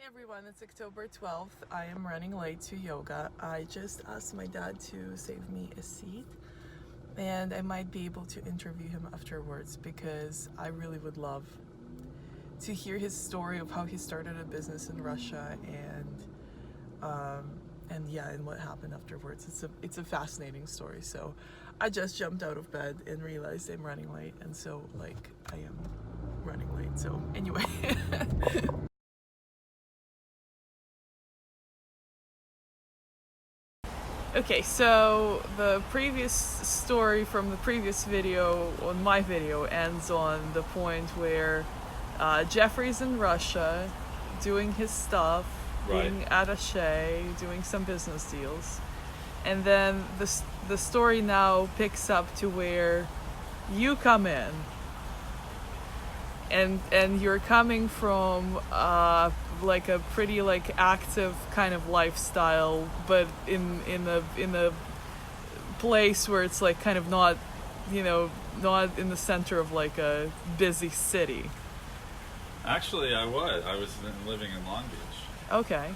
Hey everyone, it's October 12th. I am running late to yoga. I just asked my dad to save me a seat and I might be able to interview him afterwards because I really would love to hear his story of how he started a business in Russia and what happened afterwards. It's a fascinating story. So I just jumped out of bed and realized I'm running late, and so I am running late. So anyway. Okay, so the previous story from the previous video, on my video, ends on the point where Jeffrey's in Russia doing his stuff, being attaché, doing some business deals. And then the story now picks up to where you come in. And you're coming from like a pretty active kind of lifestyle, but in the place where it's kind of not in the center of a busy city. Actually, I was living in Long Beach. Okay.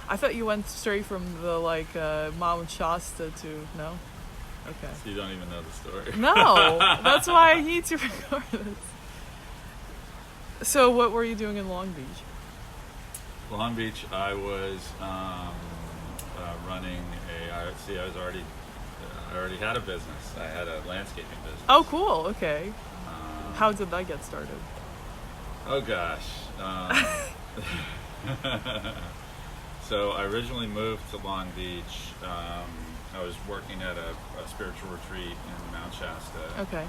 I thought you went straight from the Mount Shasta to no. Okay. So you don't even know the story. No, that's why I need to record this. So what were you doing in Long Beach? Long Beach, I was running I already had a business. I had a landscaping business. Oh, cool. Okay. How did that get started? Oh gosh. So I originally moved to Long Beach. I was working at a spiritual retreat in Mount Shasta. Okay.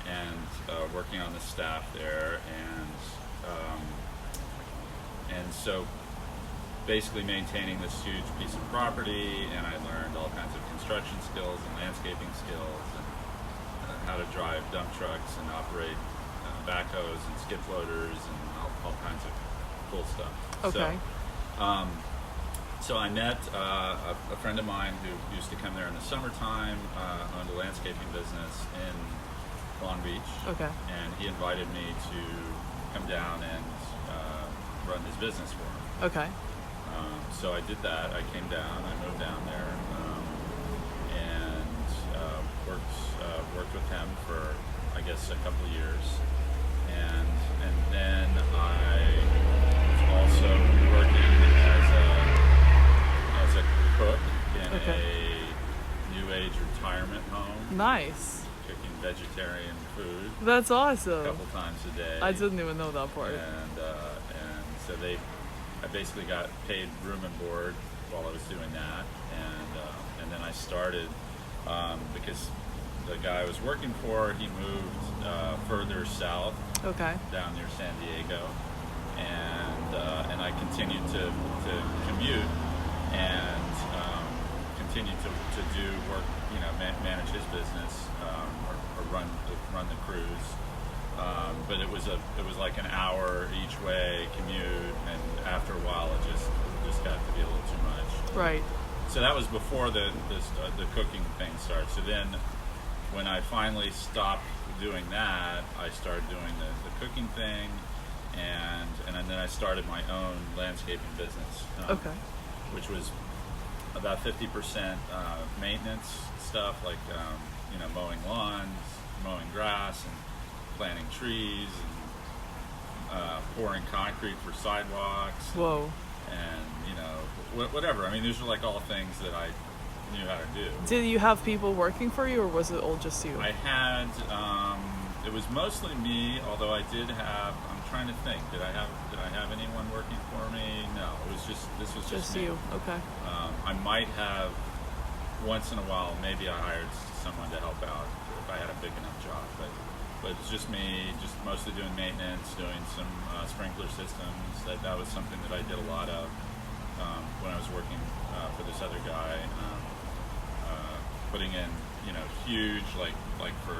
And working on the staff there, and so basically maintaining this huge piece of property, and I learned all kinds of construction skills and landscaping skills, and how to drive dump trucks and operate backhoes and skip loaders and all kinds of cool stuff. Okay. So I met a friend of mine who used to come there in the summertime, owned a landscaping business in Long Beach. Okay. And he invited me to come down and run his business for him. Okay. So I did that. I came down. I moved down there and worked with him for I guess a couple of years, and then I was also working as a cook in a new age retirement home. Nice. Cooking vegetarian food. That's awesome. A couple times a day. I didn't even know that part. And so I basically got paid room and board while I was doing that, and then I started because the guy I was working for, he moved further south. Okay. Down near San Diego, and I continued to commute and continue to do work, manage his business or run the cruise. But it was like an hour each way commute, and after a while it just got to be a little too much. Right. So that was before the cooking thing started. So then when I finally stopped doing that, I started doing the cooking thing, and then I started my own landscaping business. Which was about 50% maintenance stuff, like mowing lawns, mowing grass, and planting trees, and pouring concrete for sidewalks. Whoa. And whatever. I mean, these are all things that I knew how to do. Did you have people working for you, or was it all just you? I had. It was mostly me, although I did have. I'm trying to think. Did I have anyone working for me? No. This was just me. You. Okay. I might have once in a while. Maybe I hired someone to help out if I had a big enough job, but it's just me, just mostly doing maintenance, doing some sprinkler systems. That was something that I did a lot of when I was working for this other guy, putting in huge like for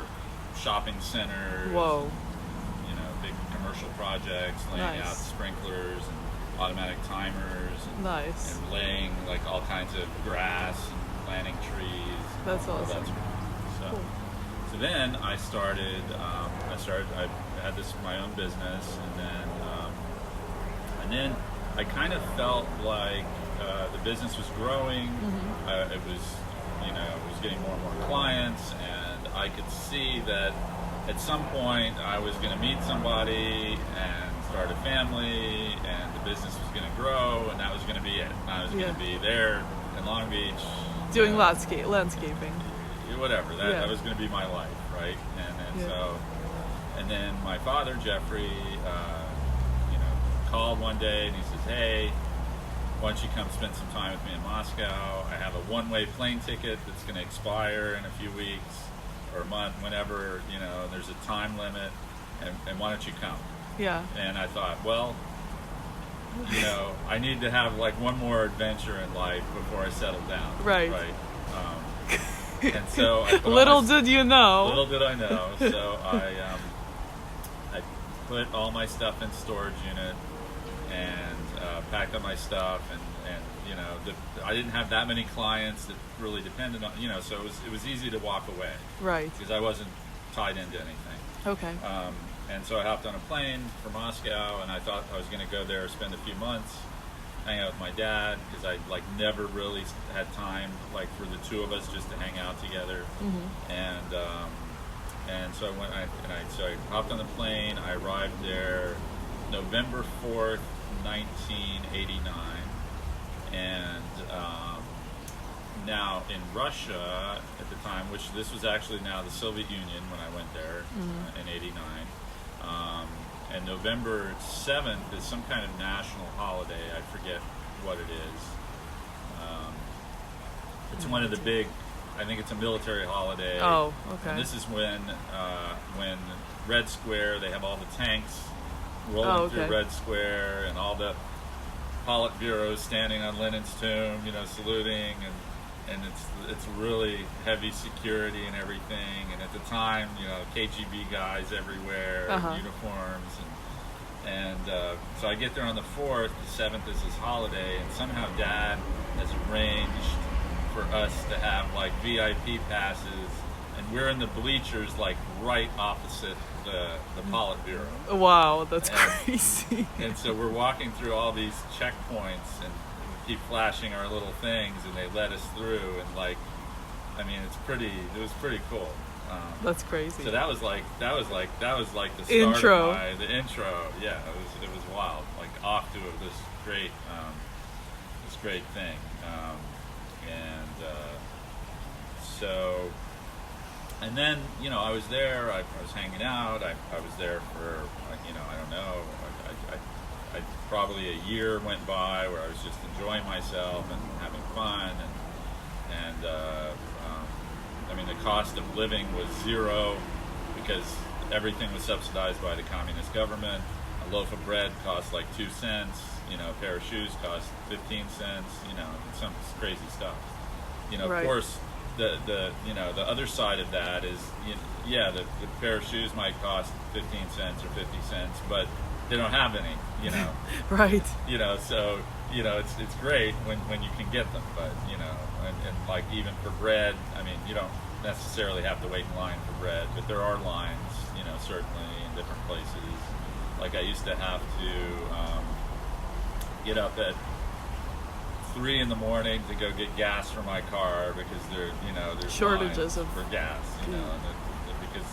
shopping centers. Whoa. Big commercial projects, laying out sprinklers and automatic timers, and, nice. And laying all kinds of grass and planting trees. That's awesome. Cool. So then I started. I had my own business, and then And then I kind of felt like the business was growing. It was, you know, it was getting more and more clients, and I could see that at some point I was going to meet somebody and start a family, and the business was going to grow, and that was going to be it. I was going to be there in Long Beach doing landscaping, whatever. That was going to be my life, right? And so, and then my father Jeffrey, you know, called one day and he says, "Hey, why don't you come spend some time with me in Moscow? I have a one-way plane ticket that's going to expire in a few weeks or a month, whenever, you know, there's a time limit, and why don't you come?" Yeah. And I thought, well, you know, I need to have like one more adventure in life before I settle down. Right. Right. And so I put little did you know. Little did I know. So I put all my stuff in storage unit and packed up my stuff, and you know, I didn't have that many clients that really depended on, you know, so it was easy to walk away. Right. Because I wasn't tied into anything. Okay. And so I hopped on a plane for Moscow, and I thought I was going to go there, spend a few months, hang out with my dad, because I like never really had time like for the two of us just to hang out together. And so I went, so I hopped on the plane. I arrived there November 4th, 1989, and now in Russia at the time, which this was actually now the Soviet Union when I went there in '89. And November 7th is some kind of national holiday. I forget what it is. It's one of the big, I think it's a military holiday. Oh, okay. And this is when Red Square, they have all the tanks rolling through Red Square, and all the Politburo standing on Lenin's tomb, you know, saluting, and it's really heavy security and everything. And at the time, you know, KGB guys everywhere, uniforms, and so I get there on the 4th. The 7th is his holiday, and somehow Dad has arranged for us to have like VIP passes, and we're in the bleachers like right opposite the Politburo. Wow, that's crazy. And so we're walking through all these checkpoints, and we keep flashing our little things, and they let us through, and like, I mean, it was pretty cool. That's crazy. So that was like the start intro. of the intro. Yeah, it was wild. Like off to this great thing. And then, you know, I was there. I was hanging out. I was there for, you know, I don't know. I probably a year went by where I was just enjoying myself and having fun, and I mean, the cost of living was zero because everything was subsidized by the communist government. A loaf of bread cost like 2 cents. You know, a pair of shoes cost 15 cents. You know, some crazy stuff. You know, of course, the you know, the other side of that is, the pair of shoes might cost 15 cents or 50 cents, but they don't have any. You know, right. You know, so you know, it's great when you can get them, but you know, and like even for bread, I mean, you don't necessarily have to wait in line for bread, but there are lines, you know, certainly in different places. Like I used to have to get up at 3 in the morning to go get gas for my car because there's shortages for gas, you know, because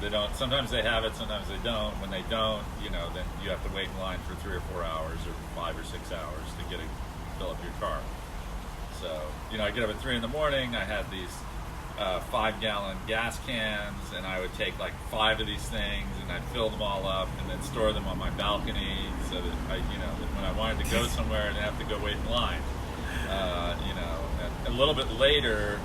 they don't. Sometimes they have it, sometimes they don't. When they don't, you know, then you have to wait in line for 3 or 4 hours or 5 or 6 hours to fill up your car. So, you know, I get up at 3 in the morning. I had these 5-gallon gas cans, and I would take like 5 of these things, and I'd fill them all up, and then store them on my balcony, so that that when I wanted to go somewhere, I didn't have to go wait in line. You know, and a little bit later,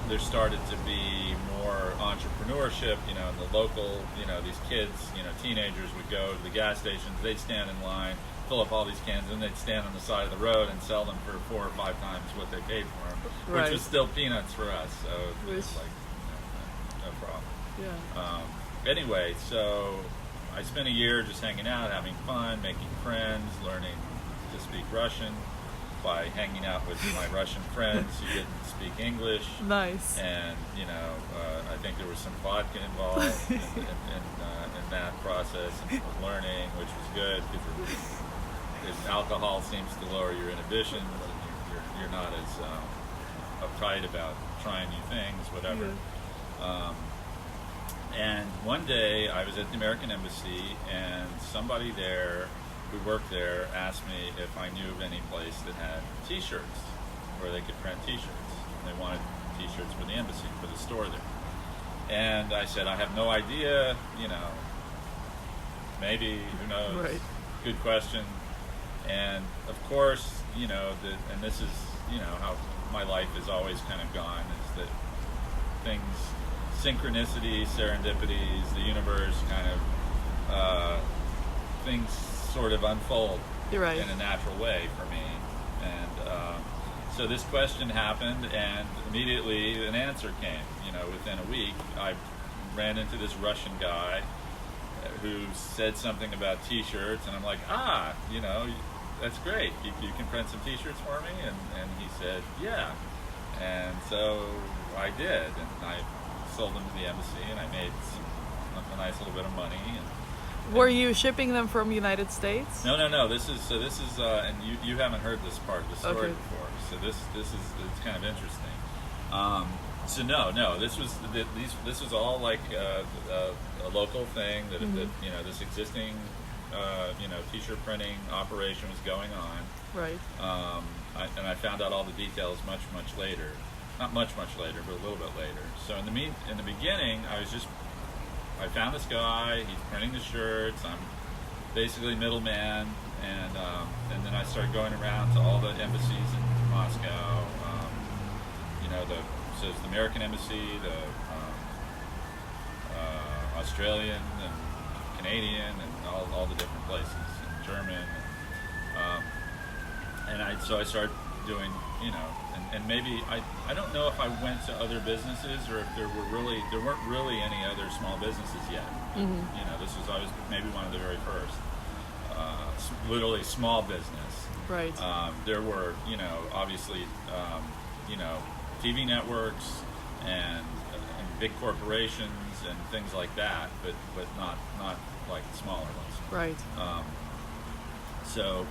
there started to be more entrepreneurship. You know, in the local, you know, these kids, you know, teenagers would go to the gas stations. They'd stand in line, fill up all these cans, and they'd stand on the side of the road and sell them for 4 or 5 times what they paid for them, which was still peanuts for us. So it was like, no problem. Yeah. Anyway, so I spent a year just hanging out, having fun, making friends, learning to speak Russian by hanging out with my Russian friends who didn't speak English. Nice. And you know, I think there was some vodka involved in that process and learning, which was good because if alcohol seems to lower your inhibitions, and you're not as uptight about trying new things, whatever. Yeah. And one day I was at the American Embassy, and somebody there who worked there asked me if I knew of any place that had T-shirts, where they could print T-shirts. And they wanted T-shirts for the embassy, for the store there. And I said, I have no idea, maybe, who knows? Right. Good question. And of course, and this is, how my life has always kind of gone, is that things, synchronicities, serendipities, the universe kind of, things sort of unfold Right. in a natural way for me. And so this question happened, and immediately an answer came. Within a week, I ran into this Russian guy who said something about T-shirts, and I'm like, that's great. You can print some T-shirts for me? And he said, yeah. And so I did, and I sold them to the embassy, and I made a nice little bit of money. And Were you shipping them from United States? No. This is, and you haven't heard this part of the story Okay. before. So this is it's kind of interesting. So no, this was all like a local thing that this existing T-shirt printing operation was going on. Right. And I found out all the details much later. Not much later, but a little bit later. So in the beginning, I found this guy. He's printing the shirts. I'm basically middleman, and then I started going around to all the embassies in Moscow. So it's the American Embassy, the Australian and Canadian, and all the different places, and German. So I started doing, and maybe I don't know if I went to other businesses or if there weren't really any other small businesses yet. I was maybe one of the very first, literally small business. Right. There were, obviously, TV networks and big corporations and things like that, but not like smaller ones. Right. So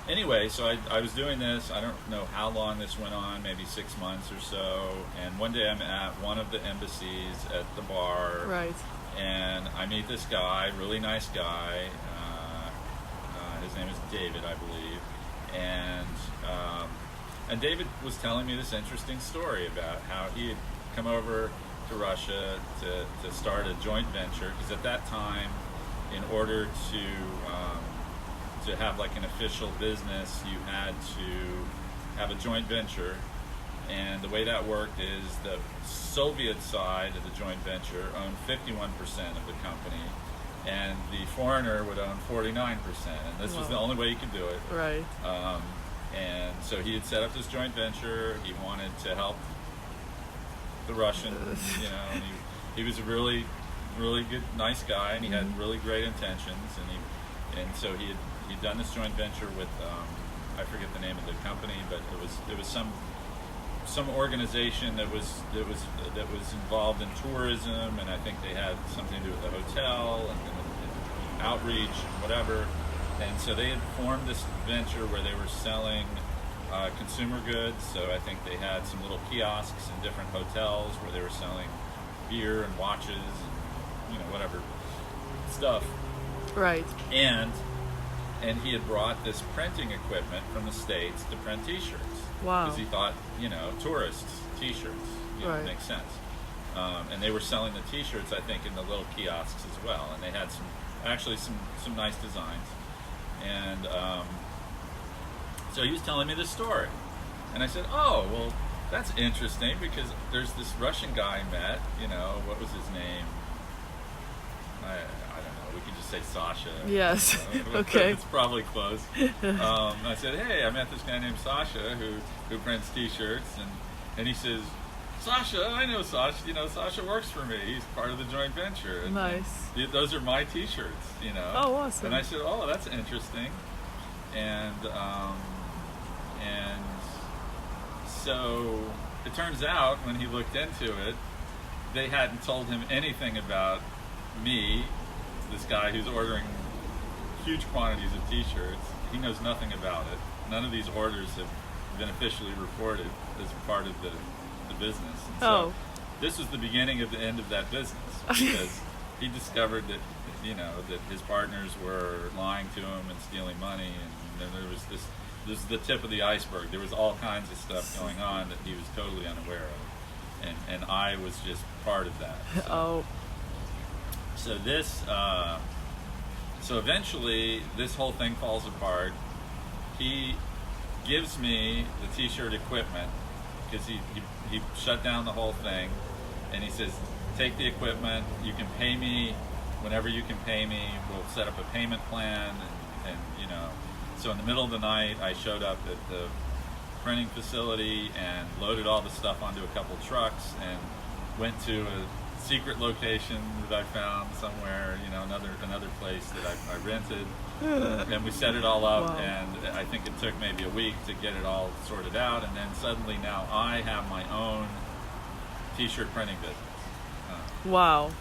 anyway, so I was doing this. I don't know how long this went on, maybe 6 months or so. And one day I'm at one of the embassies at the bar. Right. And I meet this guy, really nice guy. His name is David, I believe. And David was telling me this interesting story about how he had come over to Russia to start a joint venture, because at that time, in order to have like an official business, you had to have a joint venture. And the way that worked is the Soviet side of the joint venture owned 51% of the company, and the foreigner would own 49%. And this was the only way you could do it. Right. And so he had set up this joint venture. He wanted to help the Russians, and he was a really, really good, nice guy, and he had really great intentions. And so he'd done this joint venture with I forget the name of the company, but it was some organization that was involved in tourism, and I think they had something to do with the hotel and outreach and whatever. And so they had formed this venture where they were selling consumer goods. So I think they had some little kiosks in different hotels where they were selling beer and watches and whatever stuff. Right. And he had brought this printing equipment from the States to print T-shirts. Wow. Because he thought, tourists, T-shirts, right. Makes sense. And they were selling the T-shirts, I think, in the little kiosks as well. And they had some nice designs. And so he was telling me this story. And I said, oh, well, that's interesting, because there's this Russian guy I met, what was his name? I don't know, we could just say Sasha. Yes, okay. It's probably close. I said, hey, I met this guy named Sasha who prints T-shirts, and he says, Sasha, I know Sasha, Sasha works for me. He's part of the joint venture. And, nice. Those are my T-shirts, Oh, awesome. And I said, oh, that's interesting. And so it turns out when he looked into it, they hadn't told him anything about me, this guy who's ordering huge quantities of T-shirts. He knows nothing about it. None of these orders have been officially reported as part of the business. And so this was the beginning of the end of that business, because he discovered that, you know, that his partners were lying to him and stealing money, and then there was this is the tip of the iceberg. There was all kinds of stuff going on that he was totally unaware of, and I was just part of that. So this, so eventually this whole thing falls apart. He gives me the T-shirt equipment because he shut down the whole thing, and he says, take the equipment, you can pay me whenever you can pay me, we'll set up a payment plan, and you know. So in the middle of the night, I showed up at the printing facility and loaded all the stuff onto a couple trucks and went to a secret location that I found somewhere, you know, another place that I rented, and we set it all up. And I think it took maybe a week to get it all sorted out, and then suddenly now I have my own T-shirt printing business. Wow.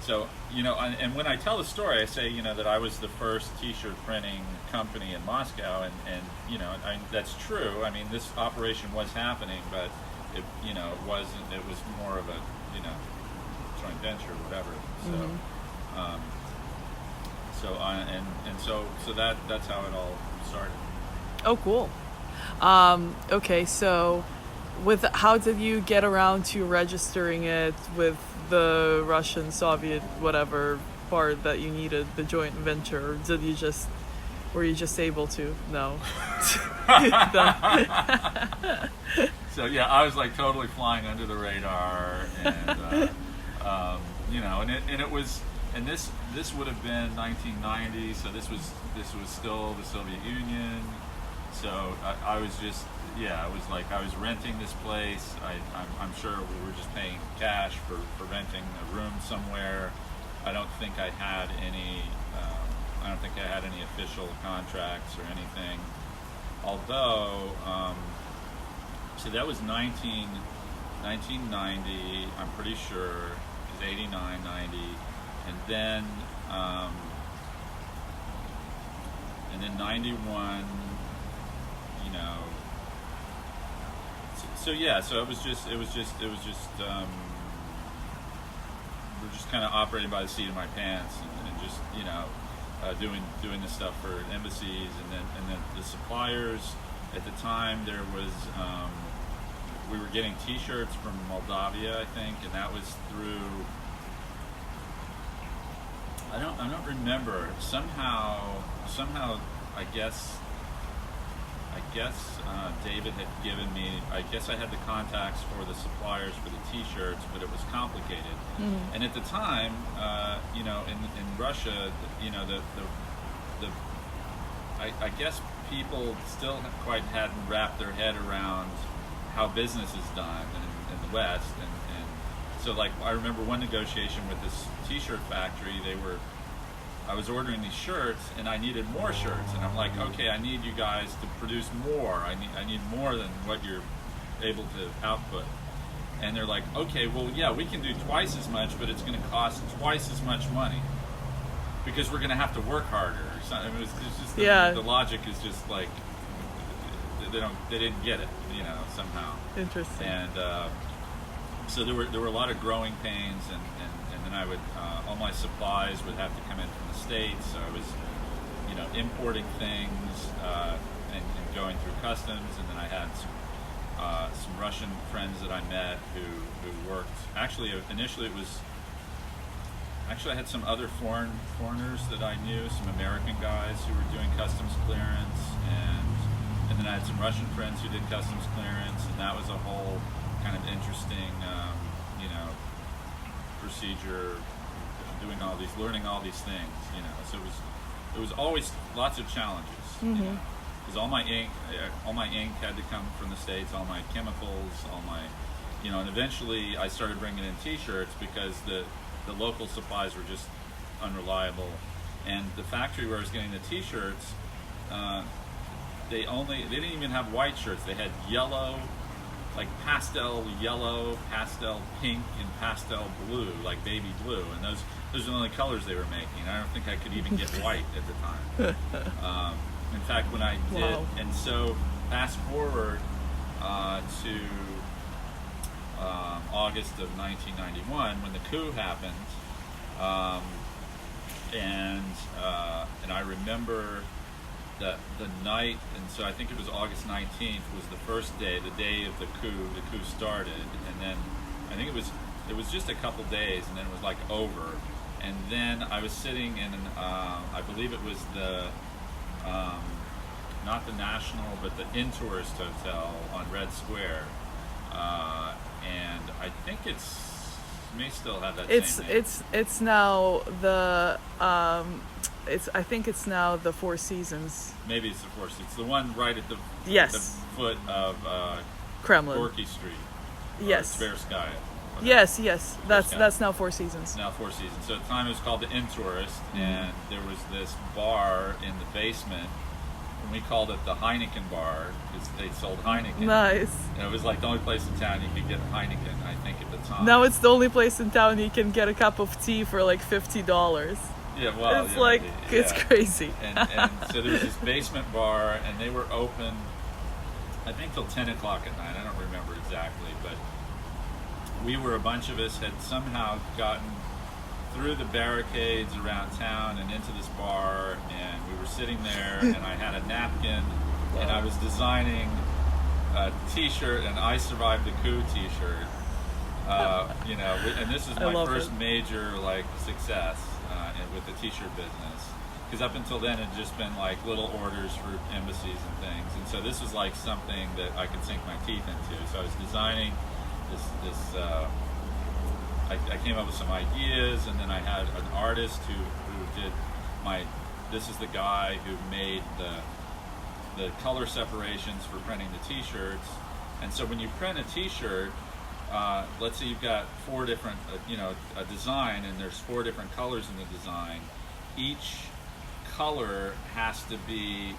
So, you know, and when I tell the story, I say, you know, that I was the first T-shirt printing company in Moscow, and you know, that's true. I mean, this operation was happening, but it, you know, it wasn't. It was more of a, you know, joint venture or whatever. So, so that's how it all started. Oh, cool. Okay, so how did you get around to registering it with the Russian, Soviet, whatever part that you needed, the joint venture? Or were you just able to? No. So yeah, I was like totally flying under the radar, and you know, and it was, and this would have been 1990, so this was still the Soviet Union. So I was just, yeah, I was like, I was renting this place. I'm sure we were just paying cash for renting a room somewhere. I don't think I had any official contracts or anything. Although, so that was 1990, I'm pretty sure. It was 89, 90. And then 91, you know. So yeah, so it was just we're just kind of operating by the seat of my pants, and just, you know, doing this stuff for embassies, and then the suppliers at the time. There was we were getting T-shirts from Moldavia, I think, and that was through, I don't remember, somehow I guess David had given me, I guess I had the contacts for the suppliers for the T-shirts, but it was complicated. Mm-hmm. And at the time, you know, in Russia, you know, I guess people still quite hadn't wrapped their head around how business is done in the West. And so, like, I remember one negotiation with this T-shirt factory. I was ordering these shirts, and I needed more shirts, and I'm like, okay, I need you guys to produce more. I need more than what you're able to output. And they're like, okay, well, yeah, we can do twice as much, but it's going to cost twice as much money because we're going to have to work harder. I mean, it's just the logic is just like they didn't get it, you know, somehow. Interesting. And so there were a lot of growing pains, and then I would all my supplies would have to come in from the States. So I was, you know, importing things and going through customs, and then I had some Russian friends that I met who worked. Actually, initially I had some other foreigners that I knew, some American guys who were doing customs clearance, and then I had some Russian friends who did customs clearance, and that was a whole kind of interesting, you know, procedure, learning all these things, you know. So it was always lots of challenges, mm-hmm. you know, because all my ink had to come from the States, all my chemicals, all my, you know, and eventually I started bringing in T-shirts because the local supplies were just unreliable, and the factory where I was getting the T-shirts, they didn't even have white shirts. They had yellow, like pastel yellow, pastel pink, and pastel blue, like baby blue, and those are the only colors they were making. I don't think I could even get white at the time. In fact, when I did, Wow. and so fast forward to August of 1991 when the coup happened, and I remember the night, and so I think it was August 19th was the first day, the day of the coup. The coup started, and then I think it was just a couple days, and then it was like over. And then I was sitting in, I believe it was the, not the National, but the In-Tourist Hotel on Red Square. And I think may still have that same name. It's now the I think it's now the Four Seasons. Maybe it's the Four Seasons. It's the one right at the foot of Kremlin. Gorky Street. Yes. Tverskaya. Yes. That's now Four Seasons. Now Four Seasons. So at the time it was called the In-Tourist, and there was this bar in the basement, and we called it the Heineken Bar because they sold Heineken. Nice. And it was like the only place in town you could get Heineken, I think, at the time. Now it's the only place in town you can get a cup of tea for like $50. Yeah, well, it's like it's crazy. and so there was this basement bar, and they were open, I think, till 10 o'clock at night. I don't remember exactly, but a bunch of us had somehow gotten through the barricades around town and into this bar, and we were sitting there, and I had a napkin, and I was designing a t-shirt, and I survived the coup t-shirt. And this is my first major success with the t-shirt business, because up until then it had just been like little orders for embassies and things, and so this was like something that I could sink my teeth into. So I was designing this I came up with some ideas, and then I had an artist who did this is the guy who made the color separations for printing the t-shirts. And so when you print a t-shirt, let's say you've got four different, a design, and there's four different colors in the design. Each color has to be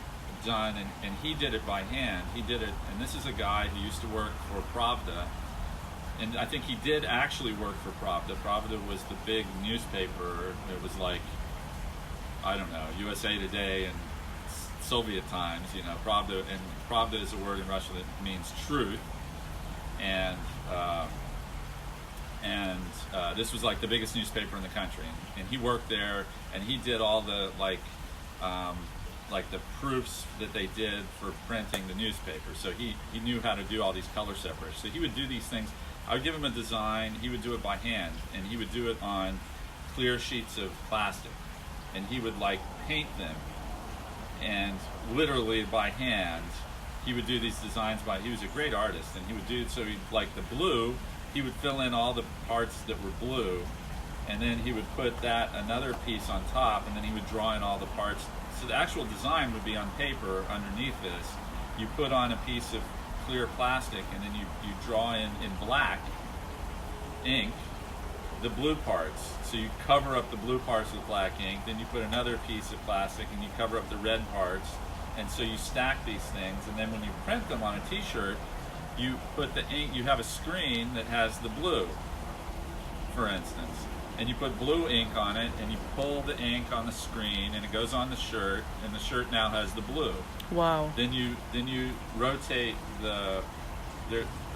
done, and he did it by hand. He did it, and this is a guy who used to work for Pravda, and I think he did actually work for Pravda. Pravda was the big newspaper. It was like, I don't know, USA Today and Soviet times, Pravda, and Pravda is a word in Russian that means truth, and this was like the biggest newspaper in the country, and he worked there, and he did all the the proofs that they did for printing the newspaper. So he knew how to do all these color separations. So he would do these things. I would give him a design, he would do it by hand, and he would do it on clear sheets of plastic, and he would paint them, and literally by hand he would do these designs he was a great artist, and he would do, so the blue, he would fill in all the parts that were blue, and then he would put another piece on top, and then he would draw in all the parts. So the actual design would be on paper underneath this. You put on a piece of clear plastic, and then you draw in black ink the blue parts. So you cover up the blue parts with black ink, then you put another piece of plastic and you cover up the red parts, and so you stack these things, and then when you print them on a t-shirt, you put the ink, you have a screen that has the blue, for instance, and you put blue ink on it, and you pull the ink on the screen, and it goes on the shirt, and the shirt now has the blue. Wow. Then you rotate the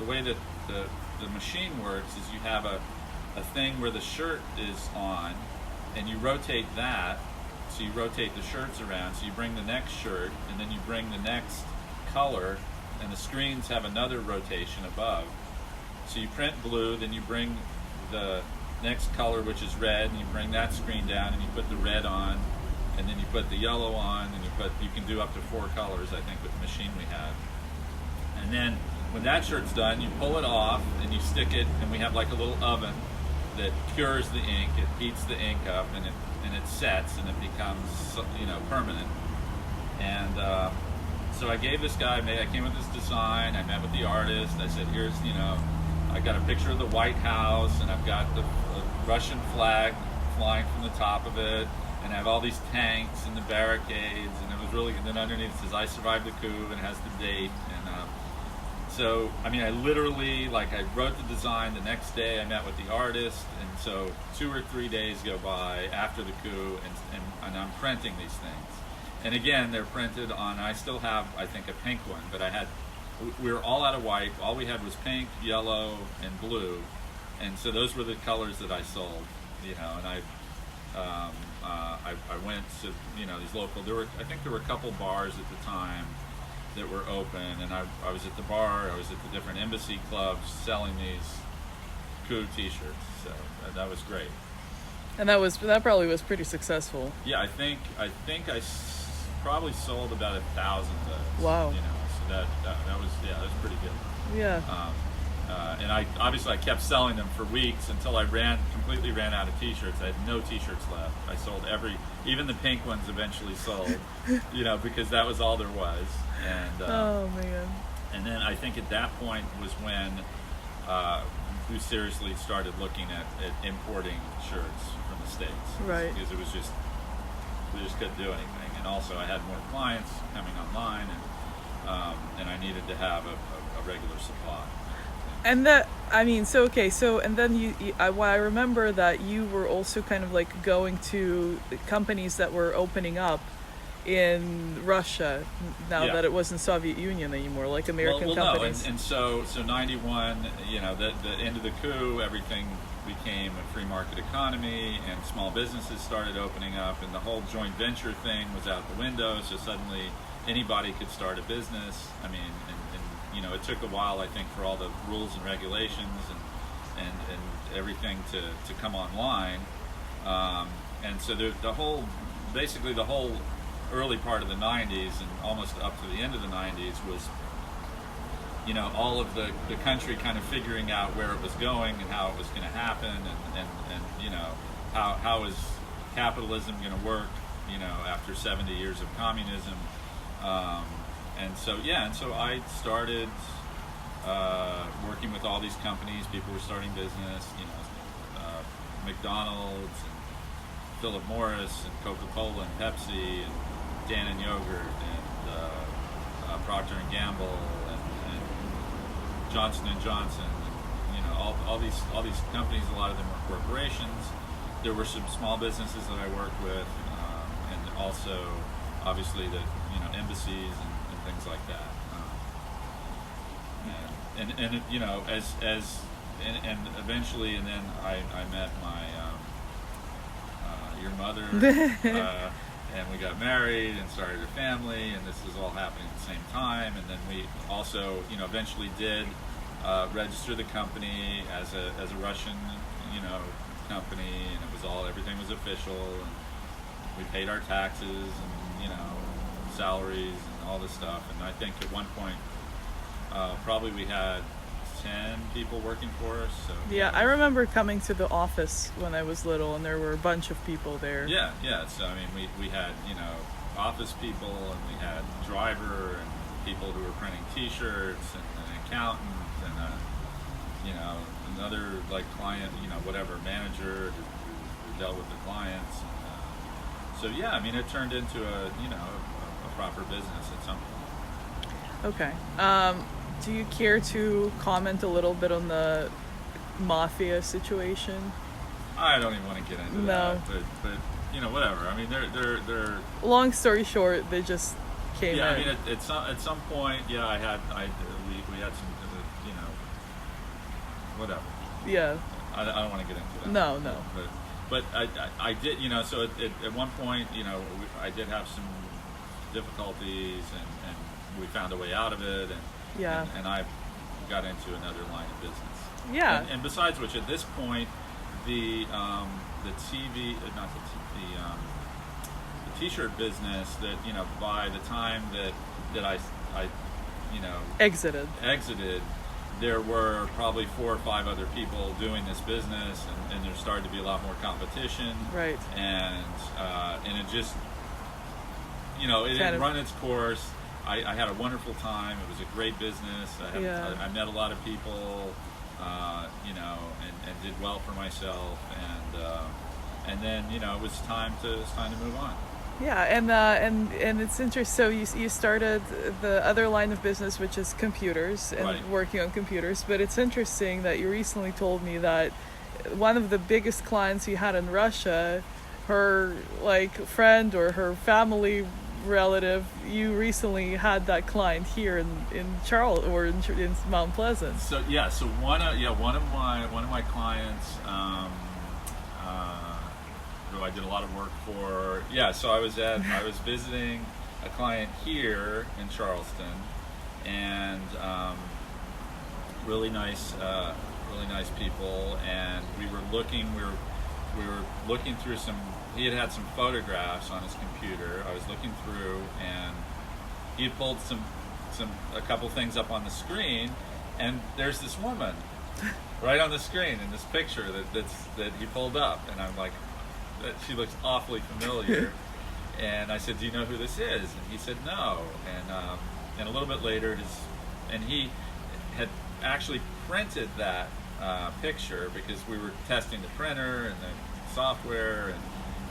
way that the machine works is you have a thing where the shirt is on, and you rotate that, so you rotate the shirts around, so you bring the next shirt, and then you bring the next color, and the screens have another rotation above. So you print blue, then you bring the next color, which is red, and you bring that screen down, and you put the red on, and then you put the yellow on, and you can do up to 4 colors, I think, with the machine we had. And then when that shirt's done, you pull it off, and you stick it, and we have a little oven that cures the ink. It heats the ink up, and it sets, and it becomes permanent. And so I gave this guy, I came with this design, I met with the artist, I said, here's, I got a picture of the White House, and I've got the Russian flag flying from the top of it, and I have all these tanks and the barricades, and it was really, and then underneath it says, I survived the coup, and it has the date, and So, I mean, I literally, like, I wrote the design. The next day I met with the artist, and so 2 or 3 days go by after the coup, and I'm printing these things. And again, they're printed on, I still have, I think, a pink one, but we were all out of white. All we had was pink, yellow, and blue. And so those were the colors that I sold, you know, and I went to, you know, these local, I think there were a couple bars at the time that were open, and I was at the bar, I was at the different embassy clubs selling these coup t-shirts, so that was great. And that probably was pretty successful. Yeah, I think I probably sold about 1,000 of those. Wow. You know, so that was pretty good. Yeah. And I kept selling them for weeks until I completely ran out of t-shirts. I had no t-shirts left. I sold even the pink ones eventually sold, you know, because that was all there was. And oh man. And then I think at that point was when we seriously started looking at importing shirts from the States. Right. Because we just couldn't do anything. And also I had more clients coming online, and I needed to have a regular supply. And and then I remember that you were also kind of like going to companies that were opening up in Russia now that it wasn't Soviet Union anymore, like American companies. No, and so 91, you know, the end of the coup, everything became a free market economy, and small businesses started opening up, and the whole joint venture thing was out the window. So suddenly anybody could start a business. I mean, and you know, it took a while, I think, for all the rules and regulations and everything to come online. And so the whole early part of the 90s and almost up to the end of the 90s was, you know, all of the country kind of figuring out where it was going and how it was going to happen, and you know, how is capitalism going to work, you know, after 70 years of communism. And so I started working with all these companies. People were starting business, you know, McDonald's and Philip Morris and Coca-Cola and Pepsi and Dannon Yogurt and Procter & Gamble and Johnson & Johnson. And, you know, all these companies. A lot of them were corporations. There were some small businesses that I worked with, and also obviously the, you know, embassies and things like that. And you know, and eventually, and then I met your mother, and we got married and started a family, and this was all happening at the same time. And then we also, you know, eventually did register the company as a Russian, you know, company, and everything was official, and we paid our taxes and, you know, salaries and all this stuff. And I think at one point probably we had 10 people working for us. So yeah, I remember coming to the office when I was little, and there were a bunch of people there. Yeah. So I mean, we had, you know, office people, and we had a driver and people who were printing T-shirts, and an accountant, and you know, another like client, you know, whatever manager who dealt with the clients. And, so yeah, I mean, it turned into a proper business at some point. Okay. Do you care to comment a little bit on the mafia situation? I don't even want to get into that, but you know, whatever. I mean, they're. Long story short, they just came. Yeah, in. I mean, at some point, yeah, we had some, you know, whatever. Yeah. I don't want to get into that. No. But I did, you know. So at one point, you know, I did have some difficulties, and we found a way out of it, and I got into another line of business. Yeah. And besides which, at this point, the T-shirt business, that, you know, by the time that I you know, exited, there were probably 4 or 5 other people doing this business, and there started to be a lot more competition. Right. And it just, you know, it didn't run its course. I had a wonderful time. It was a great business. I met a lot of people, you know, and did well for myself. And then, you know, it was time to move on. Yeah, and it's interesting. So you started the other line of business, which is computers and Right. working on computers. But it's interesting that you recently told me that one of the biggest clients you had in Russia, her like friend or her family relative, you recently had that client here in Charles or in Mount Pleasant. So yeah, so one of my clients who I did a lot of work for. Yeah, so I was visiting a client here in Charleston, and really nice people, and we were looking through some. He had some photographs on his computer. I was looking through, and he had pulled a couple things up on the screen, and there's this woman right on the screen in this picture that he pulled up, and I'm like, she looks awfully familiar. And I said, "Do you know who this is?" And he said, "No." And a little bit later, he had actually printed that picture because we were testing the printer and the software,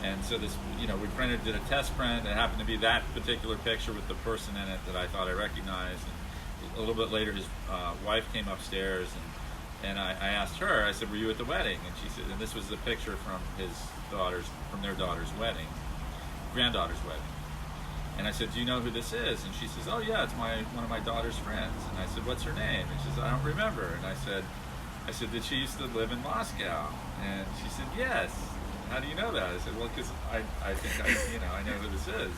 and so this, we did a test print. It happened to be that particular picture with the person in it that I thought I recognized. And a little bit later, his wife came upstairs, and I asked her. I said, "Were you at the wedding?" And she said, and this was the picture from their daughter's wedding, granddaughter's wedding. And I said, "Do you know who this is?" And she says, "Oh yeah, it's one of my daughter's friends." And I said, "What's her name?" And she says, "I don't remember." And I said, "Did she used to live in Moscow?" And she said, "Yes." "How do you know that?" I said, "Well, because I think I know who this is."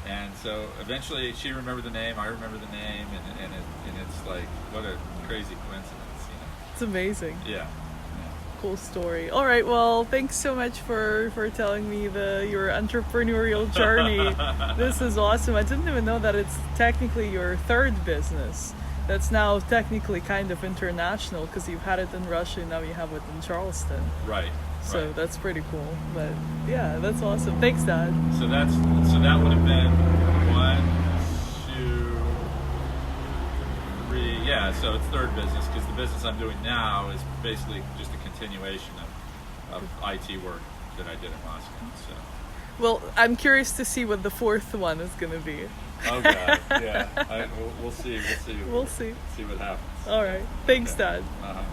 And so eventually she remembered the name, I remember the name, and it's like, what a crazy coincidence, It's amazing. Yeah. Cool story. All right, well, thanks so much for telling me your entrepreneurial journey. This is awesome. I didn't even know that it's technically your third business that's now technically kind of international, because you've had it in Russia and now you have it in Charleston. Right. So that's pretty cool. But yeah, that's awesome. Thanks, Dad. So that would have been 1, 2, 3. Yeah, so it's third business, because the business I'm doing now is basically just a continuation of IT work that I did in Moscow. So. Well, I'm curious to see what the fourth one is going to be. Oh God, yeah. We'll see. We'll see. See what happens. All right. Thanks, Okay. Dad.